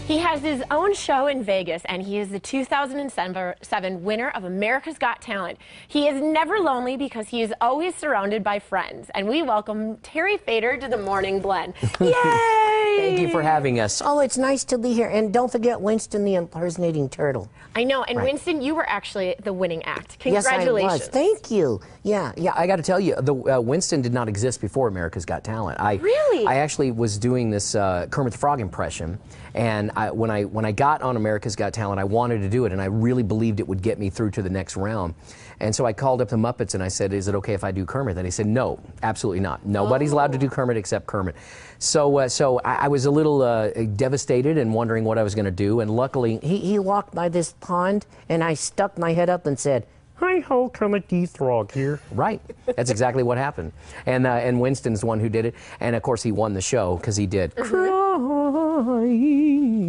He has his own show in Vegas, and he is the 2007 winner of America's Got Talent. He is never lonely because he is always surrounded by friends. And we welcome Terry Fator to the Morning Blend. Yay! Thank you for having us. Oh, it's nice to be here. And don't forget Winston the impersonating turtle. I know. And right. Winston, you were actually the winning act. Congratulations. Yes, I was. Thank you. Yeah. I got to tell you, Winston did not exist before America's Got Talent. Really? I actually was doing this Kermit the Frog impression, and when I got on America's Got Talent, I wanted to do it, and I really believed it would get me through to the next round. And so I called up the Muppets and I said, "Is it okay if I do Kermit?" And he said, "No, absolutely not. Nobody's allowed to do Kermit except Kermit." So I was a little devastated and wondering what I was going to do. And luckily, he walked by this pond, and I stuck my head up and said, "Hi-ho, Kermit the Frog here." Right. That's exactly what happened. And Winston's the one who did it. And of course, he won the show because he did Crying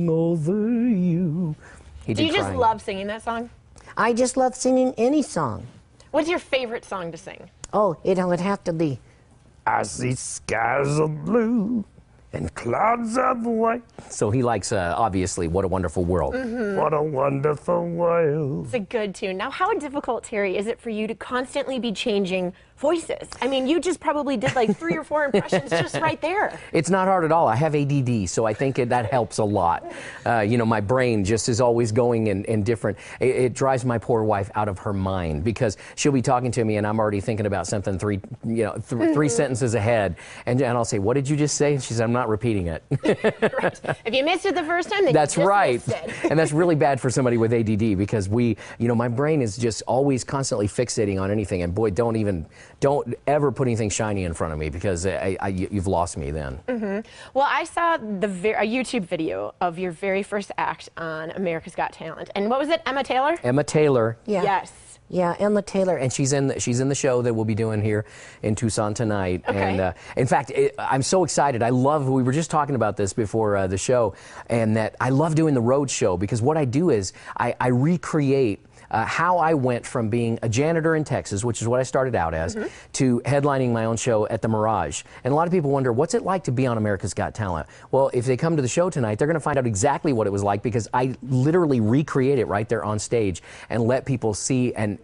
Over You. Do you just love singing that song? I just love singing any song. What's your favorite song to sing? Oh, it would have to be I See Skies of Blue and Clouds of White. So he likes, obviously, What a Wonderful World. What a wonderful world. It's a good tune. Now, how difficult, Terry, is it for you to constantly be changing voices? I mean, you just probably did like 3 or 4 impressions just right there. It's not hard at all. I have ADD, so I think that helps a lot. You know, my brain just is always going in different. It drives my poor wife out of her mind because she'll be talking to me and I'm already thinking about something three sentences ahead, and I'll say, "What did you just say?" And she says, "I'm not repeating it." Right. If you missed it the first time, then that's you just right. missed it. And that's really bad for somebody with ADD because my brain is just always constantly fixating on anything. And boy, don't ever put anything shiny in front of me because you've lost me then. Well, I saw a YouTube video of your very first act on America's Got Talent. And what was it, Emma Taylor? Emma Taylor. Yeah. Yes. Yeah, Emma Taylor, and she's in the show that we'll be doing here in Tucson tonight. Okay. And in fact, I'm so excited. We were just talking about this before the show, and that I love doing the road show because what I do is I recreate how I went from being a janitor in Texas, which is what I started out as, to headlining my own show at the Mirage. And a lot of people wonder, what's it like to be on America's Got Talent? Well, if they come to the show tonight, they're going to find out exactly what it was like because I literally recreate it right there on stage and let people see and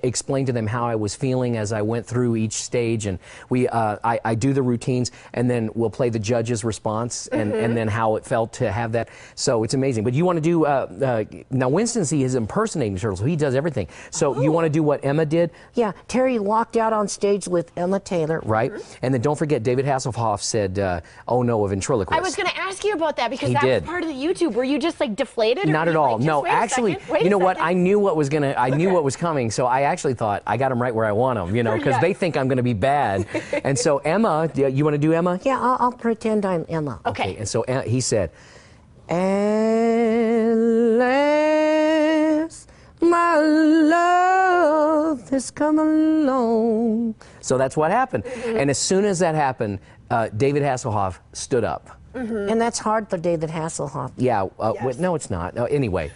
explain to them how I was feeling as I went through each stage. And I do the routines, and then we'll play the judge's response and then how it felt to have that. So it's amazing. But you want to do, now Winston is impersonating turtles. He does everything. So you want to do what Emma did? Yeah, Terry walked out on stage with Emma Taylor. Right. And then don't forget, David Hasselhoff said, "Oh no, a ventriloquist." I was going to ask you about that because that was part of the YouTube. Were you just like deflated? Not at all. No, actually, you know what? I knew what was coming. So I actually thought I got him right where I want him, because they think I'm going to be bad. And so Emma, you want to do Emma? Yeah, I'll pretend I'm Emma. Okay. And so he said, "Alas, my love has come along." So that's what happened. And as soon as that happened, David Hasselhoff stood up. And that's hard for David Hasselhoff. Yeah, yes. No, it's not. Anyway.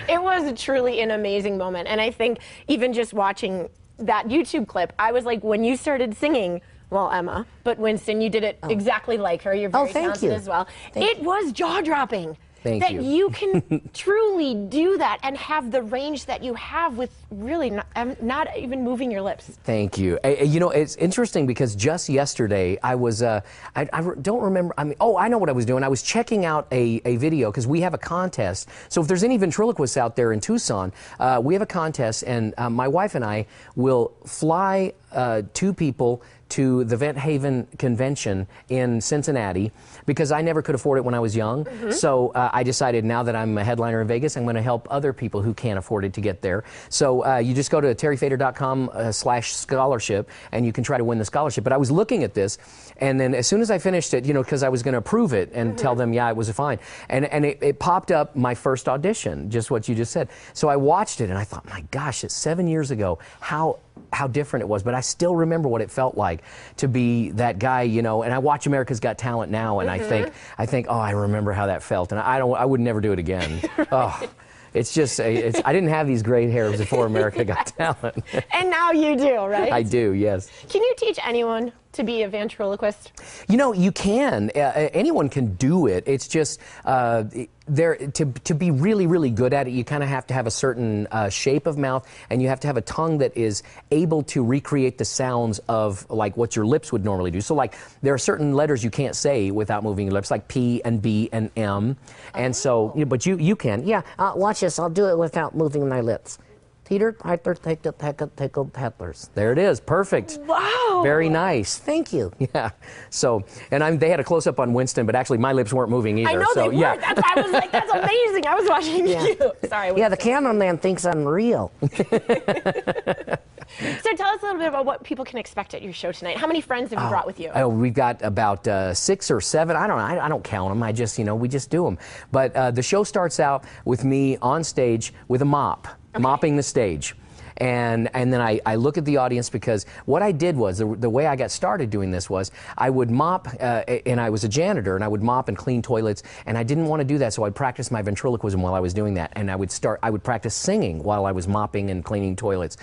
It was truly an amazing moment. And I think even just watching that YouTube clip, I was like, when you started singing, well, Emma, but Winston, you did it exactly like her. You're very talented as well. It was jaw-dropping. Thank you. That you can truly do that and have the range that you have with really not even moving your lips. Thank you. It's interesting because just yesterday I was, I don't remember, I know what I was doing. I was checking out a video because we have a contest. So if there's any ventriloquists out there in Tucson, we have a contest, and my wife and I will fly 2 people to the Vent Haven Convention in Cincinnati because I never could afford it when I was young. So I decided now that I'm a headliner in Vegas, I'm going to help other people who can't afford it to get there. So you just go to terryfator.com/scholarship and you can try to win the scholarship. But I was looking at this, and then as soon as I finished it, because I was going to approve it and tell them, yeah, it was fine. And it popped up my first audition, just what you just said. So I watched it and I thought, my gosh, it's 7 years ago. How different it was, but I still remember what it felt like to be that guy, and I watch America's Got Talent now, and I think, oh, I remember how that felt, and I would never do it again. Oh, it's just, I didn't have these great hairs before America Got Talent. And now you do, right? I do, yes. Can you teach anyone to be a ventriloquist? You know, you can. Anyone can do it. It's just to be really, really good at it, you kind of have to have a certain shape of mouth, and you have to have a tongue that is able to recreate the sounds of like what your lips would normally do. So like there are certain letters you can't say without moving your lips, like P and B and M. And so, but you can. Yeah, watch this. I'll do it without moving my lips. Peter, Piper, tickled peddlers. There it is. Perfect. Wow. Very nice. Thank you. Yeah. So, and they had a close-up on Winston, but actually my lips weren't moving either. I know so, they weren't. Yeah. That's why I was like, that's amazing. I was watching you. Sorry. Winston. Yeah, the cameraman thinks I'm real. So tell us a little bit about what people can expect at your show tonight. How many friends have you brought with you? Oh, we've got about 6 or 7. I don't know. I don't count them. I just, we just do them. But the show starts out with me on stage with a mop, mopping the stage. And then I look at the audience, because what I did was, the way I got started doing this was, I would mop, and I was a janitor, and I would mop and clean toilets, and I didn't want to do that, so I'd practice my ventriloquism while I was doing that, and I would practice singing while I was mopping and cleaning toilets.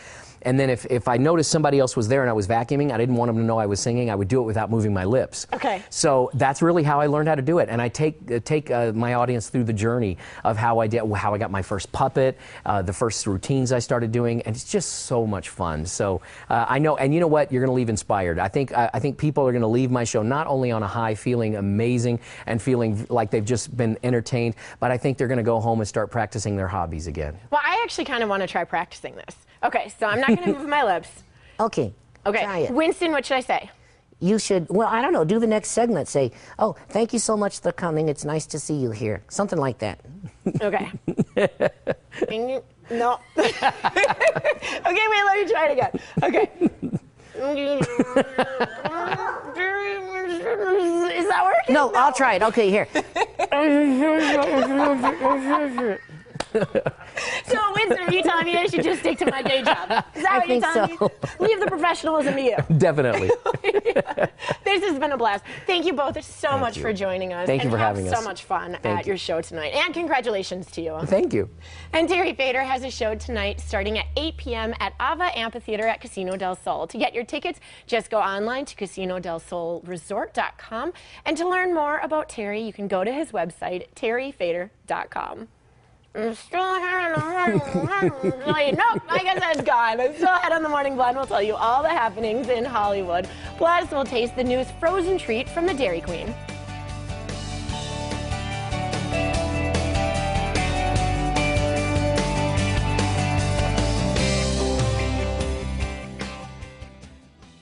And then if I noticed somebody else was there and I was vacuuming, I didn't want them to know I was singing, I would do it without moving my lips. Okay. So that's really how I learned how to do it. And I take my audience through the journey of how I got my first puppet, the first routines I started doing, and it's just so much fun. So I know, and you know what? You're going to leave inspired. I think people are going to leave my show not only on a high, feeling amazing and feeling like they've just been entertained, but I think they're going to go home and start practicing their hobbies again. Well, I actually kind of want to try practicing this. Okay, so I'm not going to move my lips. Okay. Okay. Try it. Winston, what should I say? You should, well, I don't know, do the next segment. Say, oh, thank you so much for coming. It's nice to see you here. Something like that. Okay. No. Okay, wait, let me try it again. Okay. Is that working? No, I'll try it. Okay, here. So, Winston, are you telling me I should just stick to my day job? Is that what you're telling me? Leave the professionalism to you. Definitely. This has been a blast. Thank you both so much for joining us. Thank you for having us. So much fun at your show tonight. And congratulations to you. Thank you. And Terry Fator has a show tonight starting at 8 p.m. at Ava Amphitheater at Casino del Sol. To get your tickets, just go online to casinodelsolresort.com. And to learn more about Terry, you can go to his website, terryfator.com. I'm still ahead on the morning blend. Nope, like I said, it's gone. I'm still ahead on the morning blend. We'll tell you all the happenings in Hollywood. Plus, we'll taste the newest frozen treat from the Dairy Queen.